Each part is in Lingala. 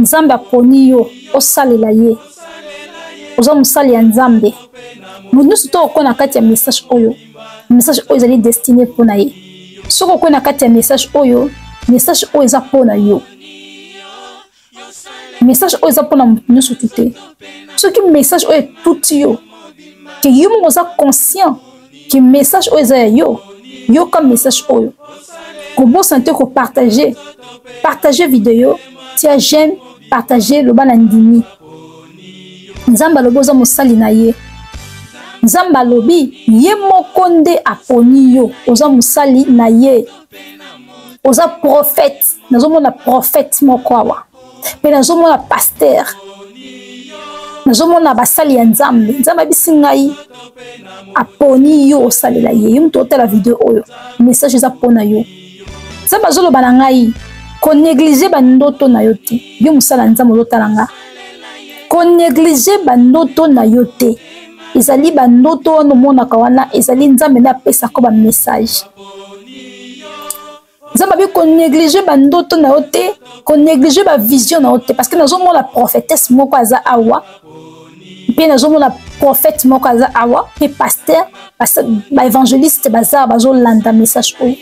nzambe aponi yo osalela ye oza mosali ya nzambe mutu nyonso to okona kati ya message oyo ezali destiné mpona ye soki okona kati ya message oyo eza mpona yo message oyo eza mpona mutu nyonso tu te soki message oyo etuti yo ke yo moko oza conscient ke message oyo eza ya yo yoka message oyo kobosa te partager video tia j'aime partager loba na ndimi nzambe alobi oza mosali na ye nzambe alobi ye moko nde aponi yo oza mosali na ye oza prophète nazomona prophète moko awa mpe nazomona pasteur nazomona basali ya nzambe abisi ngai aponi yo osalela ye yo mutu otala video oyo message eza mpona yo nzambe azoloba na ngai konéglige bandoto na yo te yo mosala nzambe ozotala nga konéglige bandoto na yo te ezali bandoto wana omonaka wana ezali nzambe nde apesaka bamessage nzambe abi konéglige bandoto na yo te konéglige bavision na yo te parce que nazomona prophétesse moko aza awa mpe nazomona prophète moko aza awa mpe pasteur baévangéliste baza bazolanda message oyo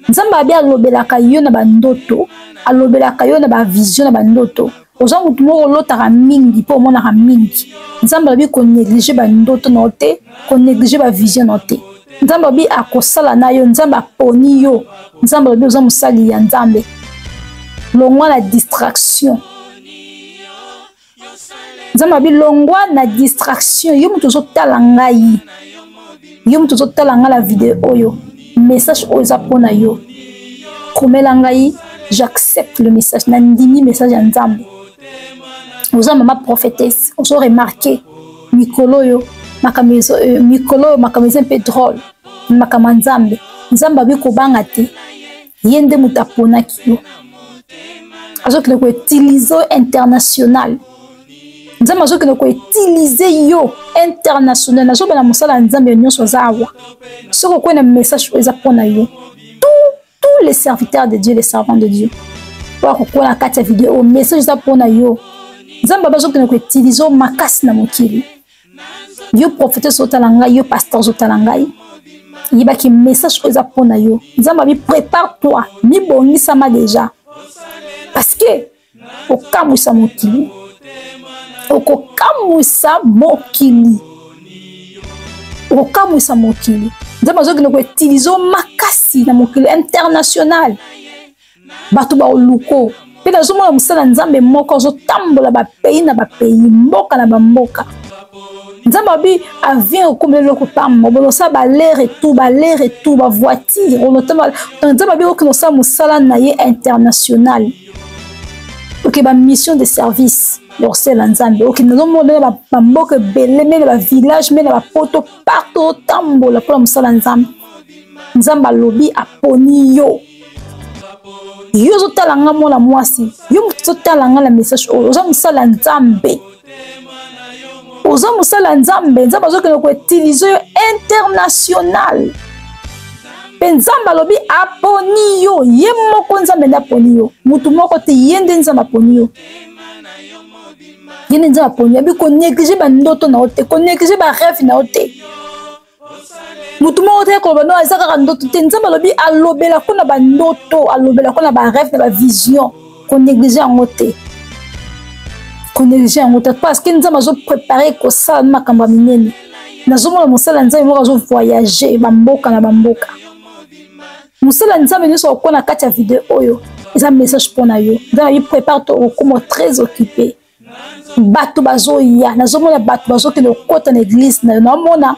nzambe abi alobelaka yo na bandoto alobelaka yo na bavision na bandoto oza mutu moko olotaka mingi mpo omonaka mingi nzambe abi konéglige bandoto na yo te konéglige bavision na yo te nzambe abi akosala na yo nzambe aponi yo nzambe abi oza mosali ya nzambe longwa na distraction nzambe abi longwa na distraction yo mutu ozotala ngai la video oyo message oyo eza mpona yo komela ngai j'accepte le message nandimi message ya nzambe oza mama prophétesse ozo remarqué mikolo oyo makambo eza mpe drôle makambo ya nzambe abi kobanga te ye nde mutu aponaki yo azokende koutilize international nzambe azokende koutilize yo international nazobana mosala ya nzambe nyonso aza awa soki okwena message oyo eza mpona yo tous les serviteurs de Dieu les servants de Dieu po akokona kati ya video oyo message eza mpona yo nzambe bazokende koutilize makasi na mokili yo prophétesse ozotala ngai yo pasteur ozotala ngai yebaki message oyo eza mpona yo nzambe abi prépare toi mibongisama déjà parce que okamwisa mokili okokamwisa mokili nzambe azokende koutilize makasi na mokili international bato baoluko mpe nazomona mosala nzambe moko azotambola bapays na bapays mboka na bamboka nzambe abi avion okomela eloko pamba obolosa balere etu bavoitire nzambe abi okende osala mosala na ye international oke bamission de service yorsela nzambe okende nazomona bamboka ebele mene bavillage mene bapoto partout otambola mpona mosala nzambe alobi aponi yo ozotala nga mwana mwasi yo moto ozotala nga na message oyo oza mosala nzambe nzambe azokende koutilize yo international mpe nzambe alobi aponi yo ye moko nzambe nde aponi yo mutu moko te ye nde nzambe aponi yo abi konéglige bandoto na yo te konéglige barêve na yo te mutu moko te koloba no eza kaka ndoto te nzambe alobi alobelako na bandoto alobelako na barêve na bavision konéglige yango te parce que nzambe azoprépare kosala makambo ya minene nazomona mosala nzambe moko azovoyage bamboka na bamboka mosala nzambe nyonso okona kati ya video oyo eza message mpona yo nzambe abi prépare to okoma très occupé bato bazoya nazomona bato bazokende okota na église na yo naomona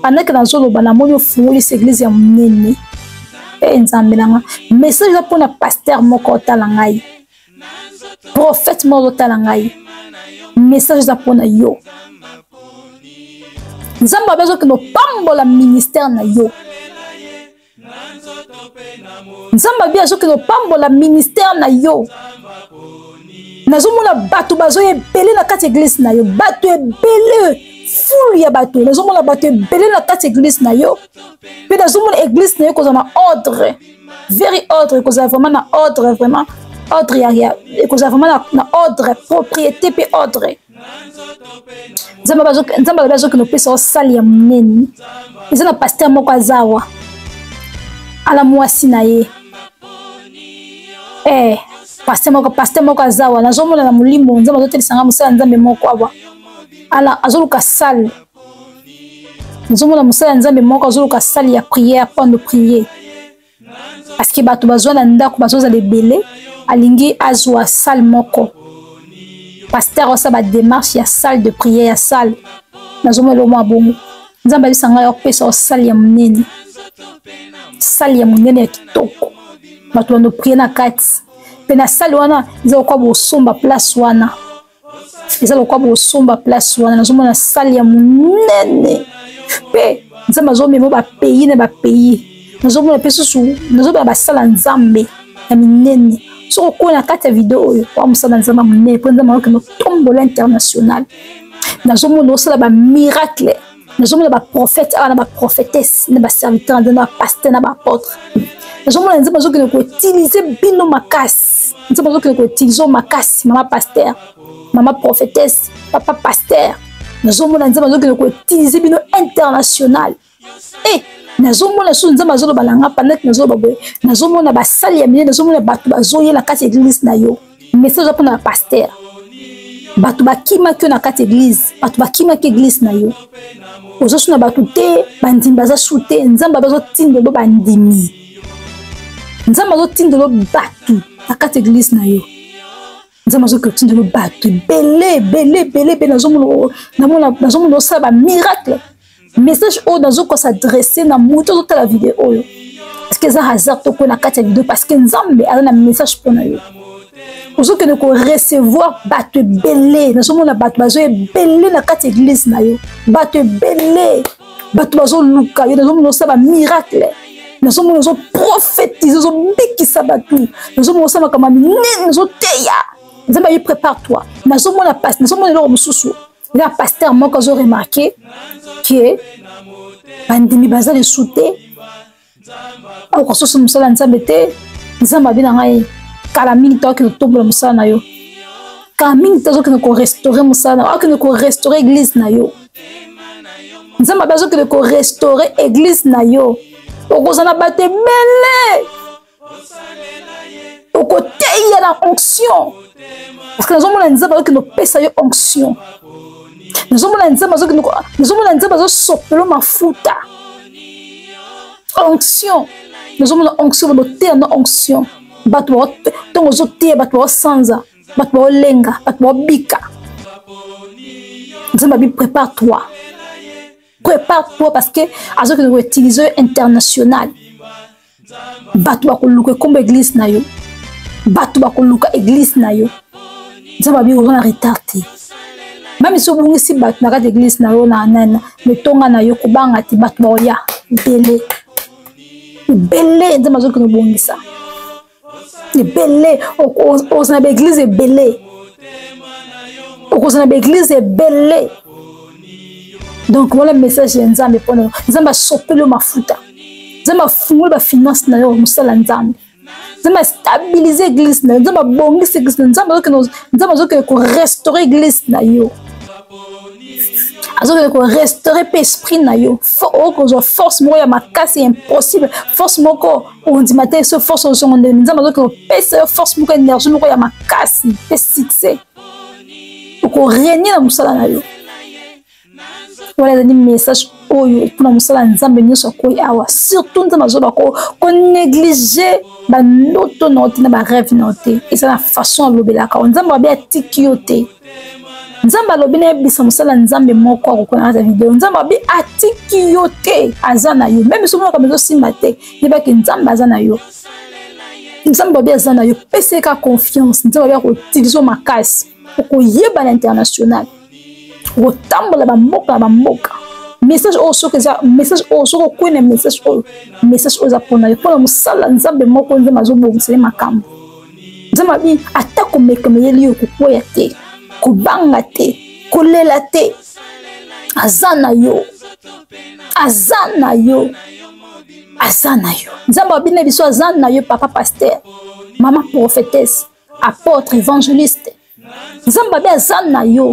pendant nazoloba namoni ofungolisa église ya monene nzambe nanga message eza mpona pasteur moko otala ngai prophète moko otala ngai message eza mpona yo nzambe abi azokende opambola ministère na yo nzambe abi azokende opambola ministère na yo nazomona bato bazoya ebele na kati église na yo bato ebele fulu ya bato nazomona bato ebele na kati église na yo mpe nazomona église na yo kozala na ordre very ordre kozala vraiment na ordre vraiment ordre ya ekozala vraiment na ordre propriété pe ordre nzambe bazoki nopesa osali ya monene eza na paster moko azawa ala mwasi na ye paster moko azawa nazomona na molimo nzambe azotelisanga mosala nzambe moko awa ala azoluka sale nazomona mosala nzambe moko azoluka sale ya prière pond de prier parce que bato bazwa na ndako bazozala ebele alingi azwa sale moko paster osala badémarche ya salle de prière ya salle nazomona eloko mwa bongo nzambe alisanga yo opesa osale ya monene sale ya monene ya kitoko bato bando prier na kati mpe na sale wana eza lokwa bosomba place wana nazomona sale ya monene mpe nzambe azomema bapays na bapays nazomona mpe susu nazomona basala nzambe ya minene soki okoki na kati ya video oyo wa mosala nzambe monene mpo nzambe aokende otombola international nazomona osala bamiracle nazomona baprofete awa na baprophétesse na baserviteur na bapaster na baapôtre nazomona nzambe azokende koutilize bino makasi nzambe azokende koutilize makasi mama paster mama prophétesse papa paster nazomona nzambe azokende koutilize bino international nazomona so nzambe azoloba nanga pendant nazoloba boye nazomona basali ya minene nazomona bato bazoyela kati église na yo message apona na paster bato bakimaki yo na kati église bato bakimaki église na yo ozosuna bato te bandimi baza su te nzambe bazotindelo bandimi nzambe azotindelo bato na kati église na yo nzambe azokotindelo bato ebele nazomona osala bamiracle message oyo nazokosa adresse na moto ozotala video oyo parce que eza hasard tokoyi na kati ya video parce que nzambe aza na message mpo na yo ozokende korecevoir bato ebele nazomona bato bazoya ebele na kati ya église na yo bato ebele bato bazoluka yo nazomona osala bamiracle nazomona ozoprophétise ozobikisa bato nazomona osala makambo minene ozoteya nzambe ayi prépare toi nazomona eloko mosusu eza paster moko azoremarke que bandimi baza lesu te okososa mosala nzambe te nzambe abi na ngai kala mingi te okende kotombola mosala na yo kala mingi te azokende korestaure mosala na yo okende korestaure église na yo nzambe abi azokende korestaure église na yo okozala na bato ebele okoteya na onction parce que nazomona nzambe azokende kopesa yo onction nazomona nzambe azosopelo mafuta onction nazomona onction boteya na onction bato ntongo ozoteya bato baosanza bato baolenga bato baobika nzambe abi prépare-toi parce que azokende koutilize international bato bakoluka ekombo église na yo bato bakoluka église na yo nzambe abi oza na retard te même si obungisi bato na kati église na yo na metonga na yo kobanga te bato baoya ebele nzambe azokende obungisa ebele okozala na baeglise ebele okozala na baeglise ebele donc voilà message ya nzambe mpona nzambe asopeli mafuta nzambe afungoli bafinance na yo mosala nzambe nzambe astabilize église na yo nzambe abongisa église na yo nzambe azokende korestaure église na yo azokende korestaure mpe esprit na yo okozwa force moko ya makasi ya impossible force moko ondima te so force ozongo ndeni nzambe azokende kopesa yo force moko énergie moko ya makasi mpe succès okorenie na mosala na yo wala ezali message oyo mpona mosala nzambe nyonso akoyi awa surtout nzambe azoba konéglige bandoto na yo te na barêve na yo te eza na façon alobelaka o nzambe abe atiki yo te nzambe alobi nayebisa mosala nzambe moko akokona kati ya video nzambe abi atiki yo te aza na yo meme soki makambo ezosimba te yebaki nzambe aza na yo nzambe abi aza na yo pesa eka confiance nzambe abi akotilize makasi okoyeba na international okotambola bamboka na bamboka message oyo soki eza message oyo soki okoyi na message oyo eza mpona yo mpona mosala nzambe moko nzambe azobongisa ye makambo nzambe abi ata komekameyeli yo kokwea te kobanga te kolela te aza na yo nzambe abi na biso aza na yo papa paster mama prophétesse apôtre évangéliste nzambe abe aza na yo